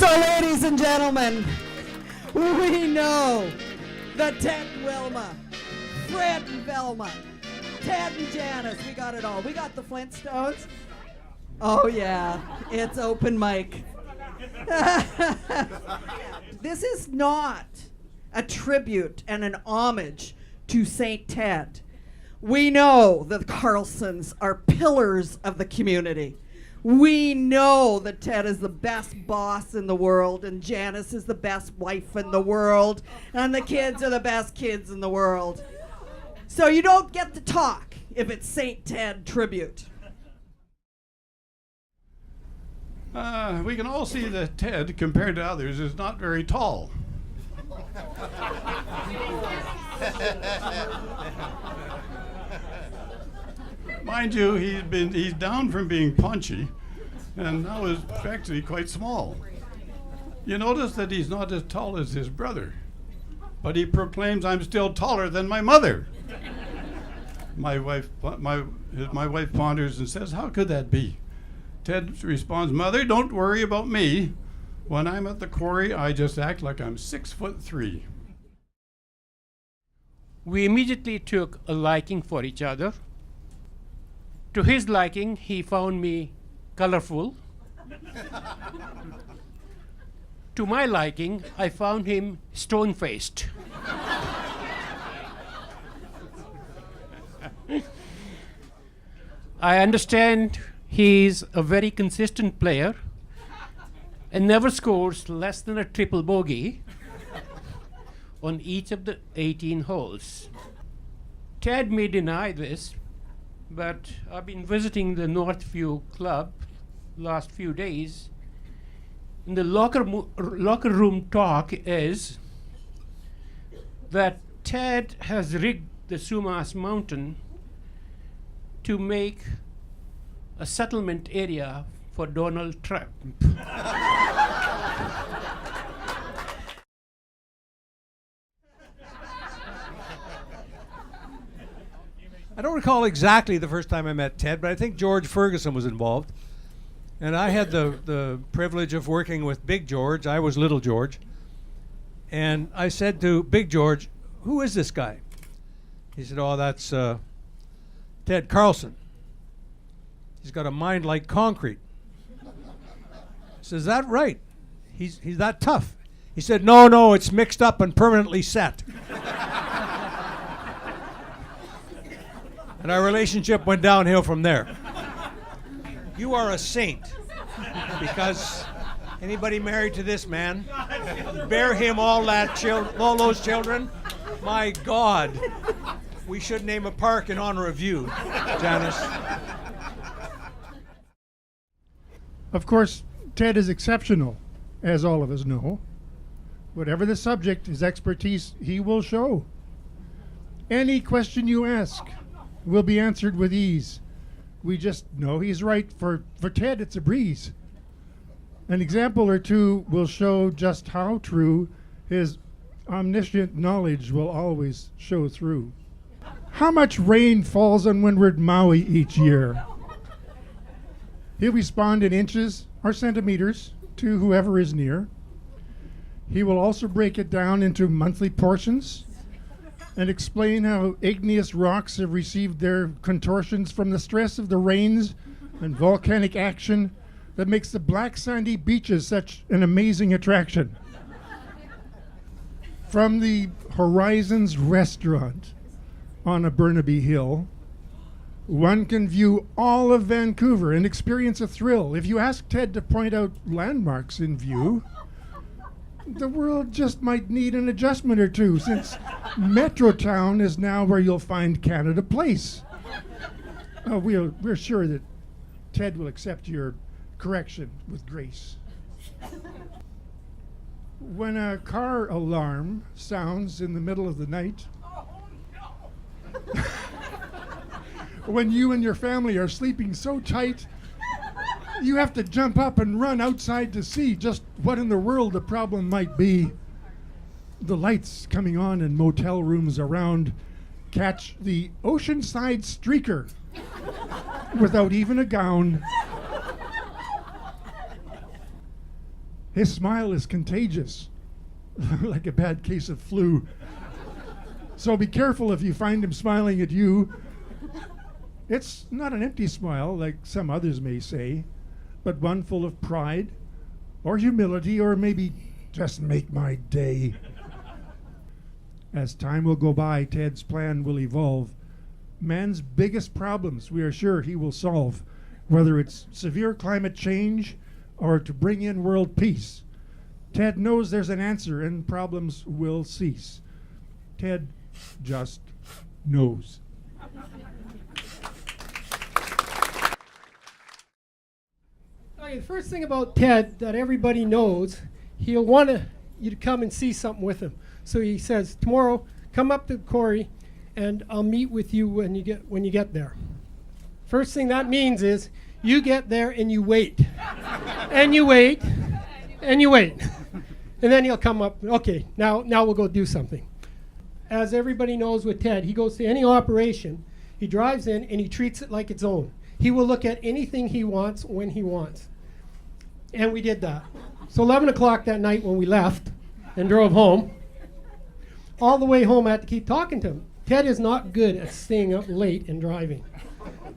So, ladies and gentlemen, we know that Ted and Wilma, Fred and Velma, Ted and Janice, we got it all. We got the Flintstones. Oh yeah, it's open mic. This is not a tribute and an homage to St. Ted. We know that the Carlsons are pillars of the community. We know that Ted is the best boss in the world, and Janice is the best wife in the world, and the kids are the best kids in the world. So you don't get to talk if it's St. Ted tribute. We can all see that Ted, compared to others, is not very tall. Mind you, he's down from being punchy, and now is actually quite small. You notice that he's not as tall as his brother, but he proclaims, "I'm still taller than my mother." My wife ponders and says, "How could that be?" Ted responds, "Mother, don't worry about me. When I'm at the quarry, I just act like I'm 6'3". We immediately took a liking for each other. To his liking, he found me colorful. To my liking, I found him stone-faced. I understand he's a very consistent player and never scores less than a triple bogey on each of the 18 holes. Ted may deny this, but I've been visiting the Northview Club last few days, and the locker room talk is that Ted has rigged the Sumas Mountain to make a settlement area for Donald Trump. I don't recall exactly the first time I met Ted, but I think George Ferguson was involved. And I had the privilege of working with Big George. I was Little George. And I said to Big George, "Who is this guy?" He said, "Oh, that's Ted Carlson. He's got a mind like concrete." I said, "Is that right? He's that tough?" He said, No, it's mixed up and permanently set." And our relationship went downhill from there. You are a saint, because anybody married to this man, bear him all those children. My God, we should name a park in honor of you, Janice. Of course, Ted is exceptional, as all of us know. Whatever the subject, his expertise, he will show. Any question you ask will be answered with ease. We just know he's right. For Ted, it's a breeze. An example or two will show just how true his omniscient knowledge will always show through. How much rain falls on Windward Maui each year? He'll respond in inches or centimeters to whoever is near. He will also break it down into monthly portions and explain how igneous rocks have received their contortions from the stress of the rains and volcanic action that makes the black sandy beaches such an amazing attraction. From the Horizons restaurant on a Burnaby Hill, one can view all of Vancouver and experience a thrill. If you ask Ted to point out landmarks in view, the world just might need an adjustment or two, since Metrotown is now where you'll find Canada Place. We're sure that Ted will accept your correction with grace. When a car alarm sounds in the middle of the night, when you and your family are sleeping so tight, you have to jump up and run outside to see just what in the world the problem might be. The lights coming on in motel rooms around catch the oceanside streaker without even a gown. His smile is contagious, like a bad case of flu. So be careful if you find him smiling at you. It's not an empty smile, like some others may say, but one full of pride, or humility, or maybe just make my day. As time will go by, Ted's plan will evolve. Man's biggest problems, we are sure he will solve, whether it's severe climate change or to bring in world peace. Ted knows there's an answer and problems will cease. Ted just knows. Okay, the first thing about Ted that everybody knows, he'll want you to come and see something with him. So he says, tomorrow, come up to the quarry, and I'll meet with you when you get there. First thing that means is you get there and you wait, and you wait, and you wait, and then he'll come up. Okay, now we'll go do something. As everybody knows with Ted, he goes to any operation, he drives in and he treats it like its own. He will look at anything he wants when he wants. And we did that. So 11 o'clock that night when we left and drove home, all the way home I had to keep talking to him. Ted is not good at staying up late and driving.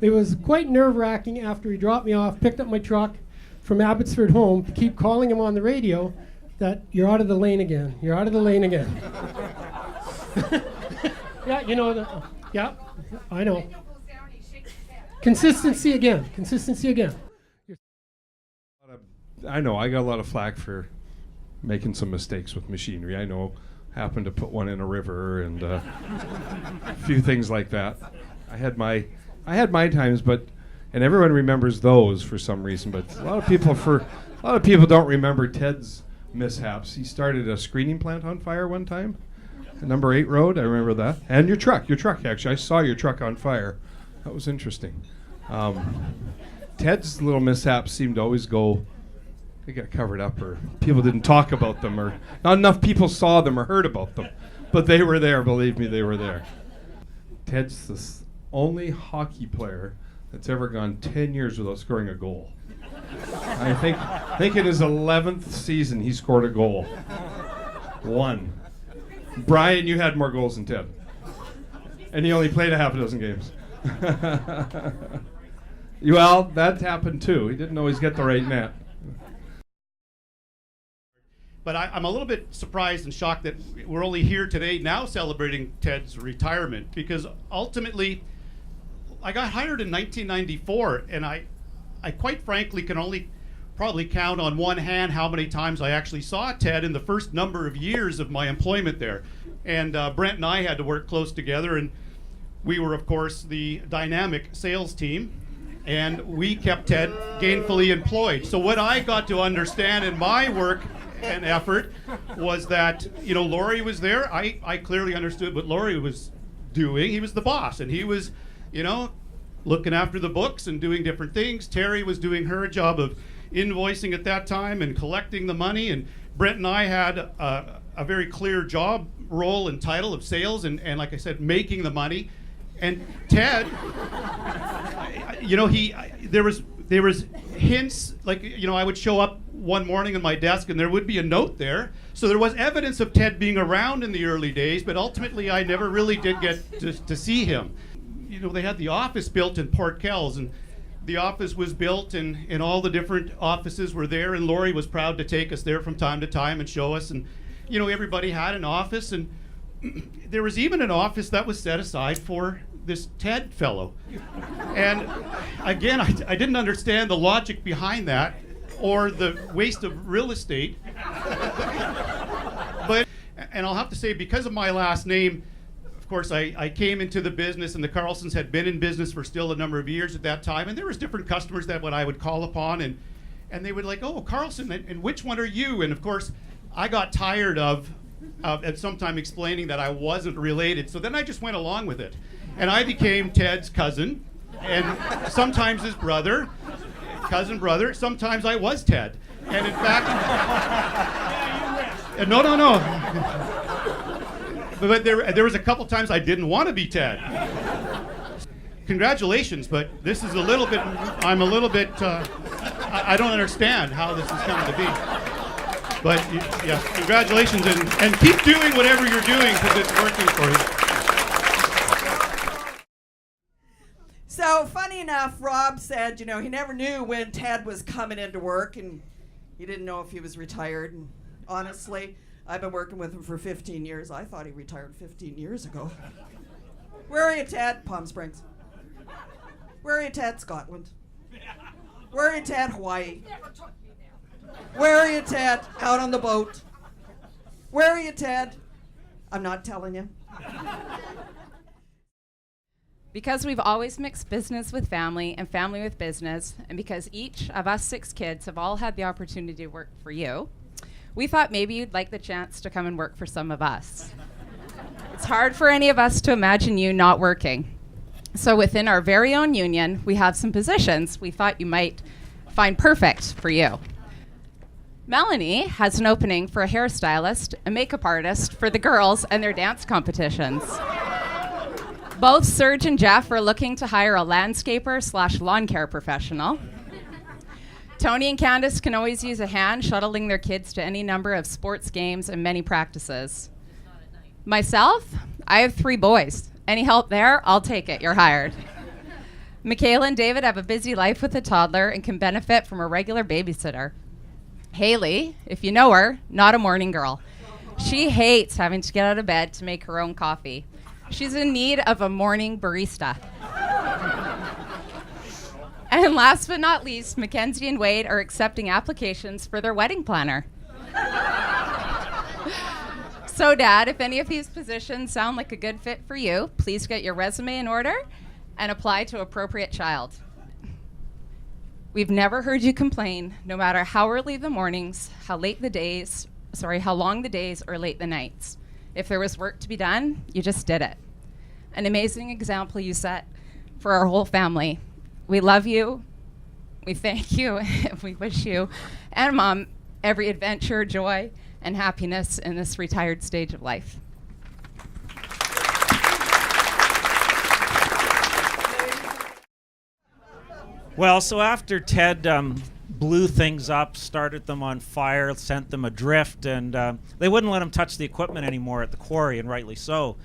It was quite nerve-wracking after he dropped me off, picked up my truck from Abbotsford home to keep calling him on the radio that you're out of the lane again, you're out of the lane again. Yeah, you know, yeah, I know. Consistency again, consistency again. I know I got a lot of flack for making some mistakes with machinery. I know, happened to put one in a river and a few things like that. I had my times, and everyone remembers those for some reason. But a lot of people don't remember Ted's mishaps. He started a screening plant on fire one time, number 8 road. I remember that, and your truck actually. I saw your truck on fire. That was interesting. Ted's little mishaps seemed to always go. They got covered up, or people didn't talk about them, or not enough people saw them or heard about them. But they were there, believe me, they were there. Ted's the only hockey player that's ever gone 10 years without scoring a goal. I think in his 11th season he scored a goal. 1. Brian, you had more goals than Ted. And he only played a half a dozen games. Well, that happened too. He didn't always get the right net. But I'm a little bit surprised and shocked that we're only here today now celebrating Ted's retirement, because ultimately I got hired in 1994, and I quite frankly can only probably count on one hand how many times I actually saw Ted in the first number of years of my employment there. And Brent and I had to work close together, and we were, of course, the dynamic sales team, and we kept Ted gainfully employed. So what I got to understand in my work and effort was that, you know, Laurie was there. I clearly understood what Laurie was doing. He was the boss, and he was, you know, looking after the books and doing different things. Terry was doing her job of invoicing at that time and collecting the money, and Brent and I had a very clear job role and title of sales and like I said, making the money. And Ted, you know, there was hints, like, you know, I would show up one morning on my desk and there would be a note there. So there was evidence of Ted being around in the early days, but ultimately I never really did get to see him. You know, they had the office built in Port Kells, and the office was built and all the different offices were there, and Laurie was proud to take us there from time to time and show us. And, you know, everybody had an office, and there was even an office that was set aside for this Ted fellow. And again, I didn't understand the logic behind that or the waste of real estate. But, and I'll have to say, because of my last name, of course, I came into the business, and the Carlsons had been in business for still a number of years at that time, and there was different customers that I would call upon, and they would like, oh, Carlson, and which one are you? And of course, I got tired of at some time explaining that I wasn't related, so then I just went along with it. And I became Ted's cousin, and sometimes his brother, cousin brother. Sometimes I was Ted. And in fact, no. But there was a couple times I didn't want to be Ted. Congratulations, but this is a little bit, I don't understand how this is coming to be. But yeah, congratulations, and keep doing whatever you're doing because it's working for you. So, funny enough, Rob said, he never knew when Ted was coming into work, and he didn't know if he was retired. And honestly, I've been working with him for 15 years. I thought he retired 15 years ago. Where are you, Ted? Palm Springs. Where are you, Ted? Scotland. Where are you, Ted? Hawaii. Where are you, Ted? Out on the boat. Where are you, Ted? I'm not telling you. Because we've always mixed business with family and family with business, and because each of us 6 kids have all had the opportunity to work for you, we thought maybe you'd like the chance to come and work for some of us. It's hard for any of us to imagine you not working. So within our very own union, we have some positions we thought you might find perfect for you. Melanie has an opening for a hairstylist, a makeup artist for the girls and their dance competitions. Both Serge and Jeff are looking to hire a landscaper/lawn care professional. Tony and Candace can always use a hand shuttling their kids to any number of sports games and many practices. Myself, I have 3 boys. Any help there? I'll take it. You're hired. Michaela and David have a busy life with a toddler and can benefit from a regular babysitter. Haley, if you know her, not a morning girl. She hates having to get out of bed to make her own coffee. She's in need of a morning barista. And last but not least, Mackenzie and Wade are accepting applications for their wedding planner. So, Dad, if any of these positions sound like a good fit for you, please get your resume in order and apply to appropriate child. We've never heard you complain, no matter how early the mornings, how long the days, or late the nights. If there was work to be done, you just did it. An amazing example you set for our whole family. We love you, we thank you, and we wish you and Mom every adventure, joy, and happiness in this retired stage of life. Well, so after Ted blew things up, started them on fire, sent them adrift, and they wouldn't let him touch the equipment anymore at the quarry, and rightly so.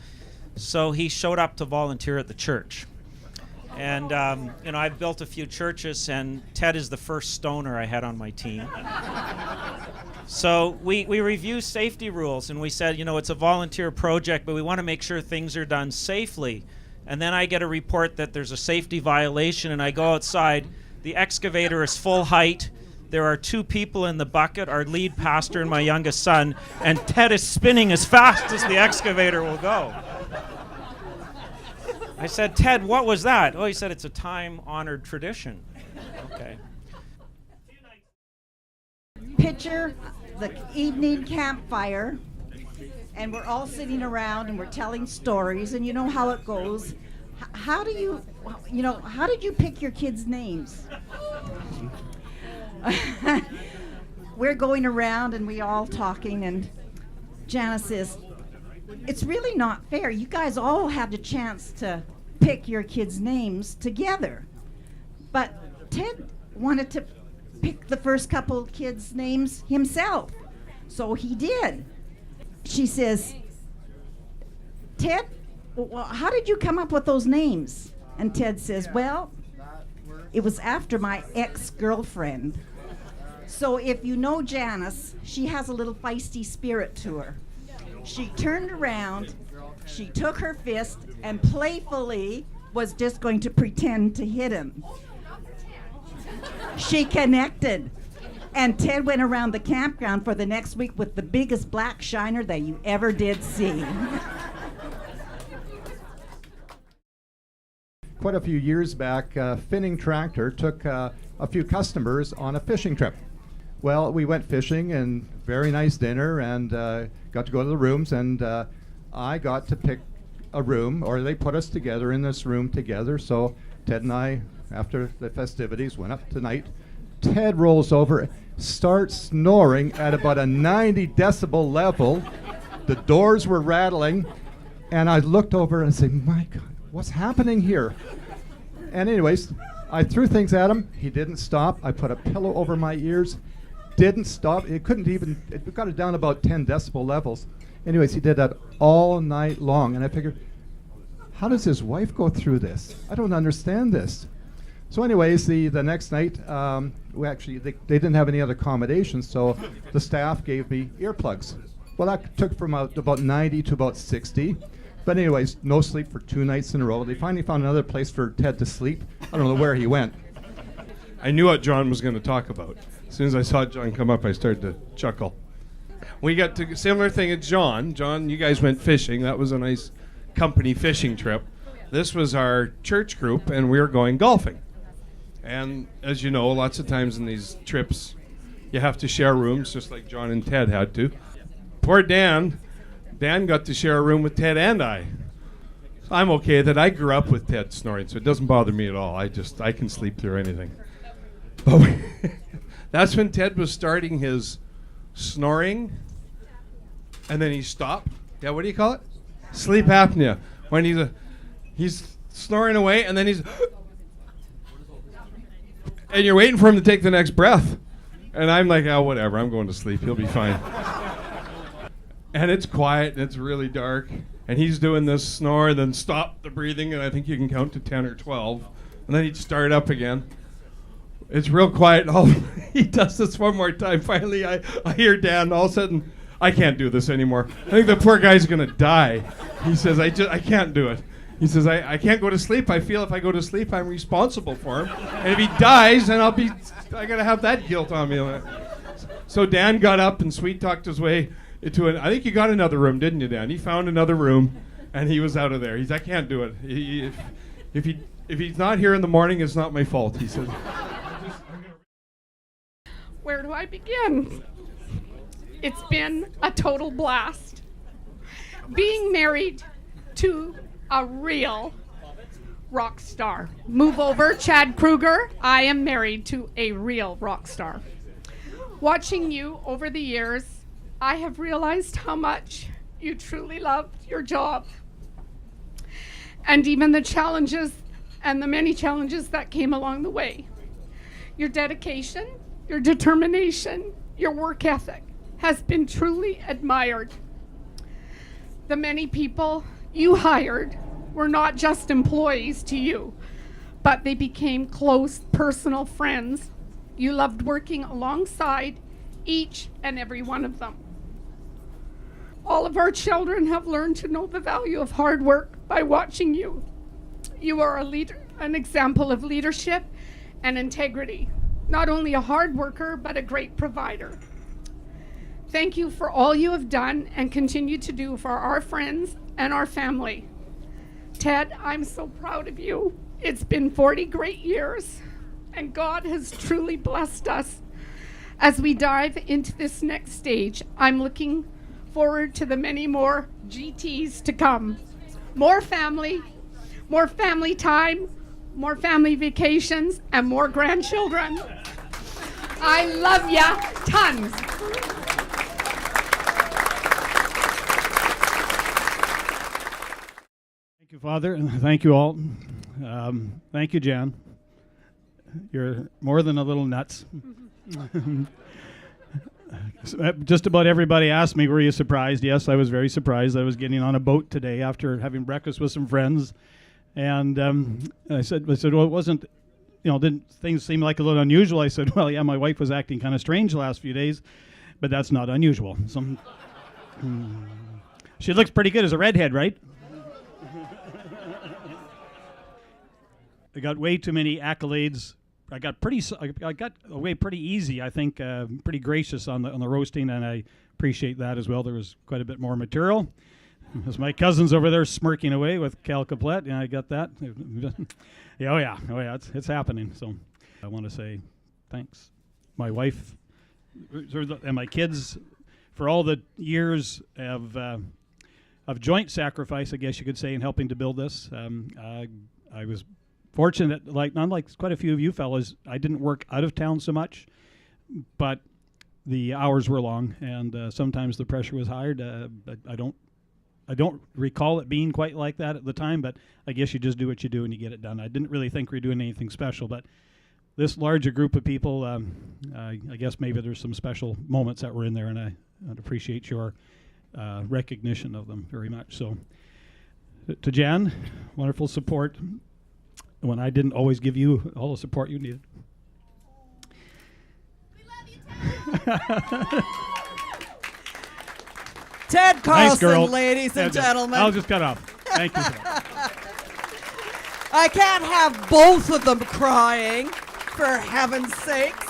So he showed up to volunteer at the church. And, I've built a few churches, and Ted is the first stoner I had on my team. So we review safety rules, and we said, it's a volunteer project, but we want to make sure things are done safely. And then I get a report that there's a safety violation, and I go outside. The excavator is full height. There are 2 people in the bucket, our lead pastor and my youngest son, and Ted is spinning as fast as the excavator will go. I said, Ted, what was that? Oh, he said, it's a time-honored tradition. Okay. Picture the evening campfire, and we're all sitting around and we're telling stories, and you know how it goes. How did you pick your kids' names? We're going around and we all talking, and Janice says, it's really not fair. You guys all had the chance to pick your kids' names together. But Ted wanted to pick the first couple kids' names himself. So he did. She says, Ted, well, how did you come up with those names? And Ted says, well, it was after my ex-girlfriend. So if you know Janice, she has a little feisty spirit to her. She turned around, she took her fist, and playfully was just going to pretend to hit him. She connected. And Ted went around the campground for the next week with the biggest black shiner that you ever did see. Quite a few years back, Finning Tractor took a few customers on a fishing trip. Well, we went fishing and very nice dinner, and got to go to the rooms, and I got to pick a room, or they put us together in this room together. So Ted and I, after the festivities, went up tonight. Ted rolls over, starts snoring at about a 90 decibel level. The doors were rattling, and I looked over and said, my God, what's happening here? And anyways, I threw things at him. He didn't stop. I put a pillow over my ears, didn't stop. It couldn't even, it got it down about 10 decibel levels. Anyways, he did that all night long. And I figured, how does his wife go through this? I don't understand this. So anyways, the next night, they didn't have any other accommodations, so the staff gave me earplugs. Well, that took from about 90 to about 60. But anyways, no sleep for 2 nights in a row. They finally found another place for Ted to sleep. I don't know where he went. I knew what John was going to talk about. As soon as I saw John come up, I started to chuckle. We got to similar thing as John. John, you guys went fishing. That was a nice company fishing trip. This was our church group, and we were going golfing. And as you know, lots of times in these trips, you have to share rooms, just like John and Ted had to. Poor Dan got to share a room with Ted and I. I'm okay that I grew up with Ted snoring, so it doesn't bother me at all. I can sleep through anything. But that's when Ted was starting his snoring, and then he stopped. Yeah, what do you call it? Sleep apnea. When he's snoring away, and then he's and you're waiting for him to take the next breath. And I'm like, oh, whatever, I'm going to sleep. He'll be fine. And it's quiet, and it's really dark. And he's doing this snore, and then stop the breathing, and I think you can count to 10 or 12. And then he'd start up again. It's real quiet. Oh, he does this one more time. Finally, I hear Dan. All of a sudden, I can't do this anymore. I think the poor guy's going to die. He says, I can't do it. He says, I can't go to sleep. I feel if I go to sleep, I'm responsible for him. And if he dies, then I got to have that guilt on me. So Dan got up and sweet-talked his way into I think you got another room, didn't you, Dan? He found another room, and he was out of there. I can't do it. If he's not here in the morning, it's not my fault, he said. Where do I begin? It's been a total blast. Being married to a real rock star. Move over, Chad Kruger. I am married to a real rock star. Watching you over the years, I have realized how much you truly loved your job. And even the challenges and the many challenges that came along the way. Your dedication, your determination, your work ethic has been truly admired. The many people you hired were not just employees to you, but they became close personal friends. You loved working alongside each and every one of them. All of our children have learned to know the value of hard work by watching you. You are a leader, an example of leadership and integrity. Not only a hard worker, but a great provider. Thank you for all you have done and continue to do for our friends and our family. Ted, I'm so proud of you. It's been 40 great years, and God has truly blessed us. As we dive into this next stage, I'm looking forward to the many more GTs to come. More family time, more family vacations, and more grandchildren. I love ya tons. Thank you, Father, and thank you all. Thank you, Jan. You're more than a little nuts. Just about everybody asked me, were you surprised? Yes, I was very surprised. I was getting on a boat today after having breakfast with some friends. And I said, well, it wasn't, didn't things seem like a little unusual? I said, well, yeah, my wife was acting kind of strange the last few days, but that's not unusual. She looks pretty good as a redhead, right? I got way too many accolades. I got away pretty easy, I think, pretty gracious on the roasting, and I appreciate that as well. There was quite a bit more material. As my cousin's over there smirking away with Cal Caplet, I got that. Oh yeah, it's happening. So I want to say thanks, my wife and my kids, for all the years of joint sacrifice, I guess you could say, in helping to build this. I was fortunate, unlike quite a few of you fellas, I didn't work out of town so much, but the hours were long, and sometimes the pressure was hard. I don't recall it being quite like that at the time, but I guess you just do what you do and you get it done. I didn't really think we were doing anything special, but this larger group of people, I guess maybe there's some special moments that were in there, and I'd appreciate your recognition of them very much. So, to Jan, wonderful support when I didn't always give you all the support you needed. We love you, Ted. Ted Nice girl. Carlson, ladies and gentlemen. I'll just cut off. Thank you. I can't have both of them crying, for heaven's sakes.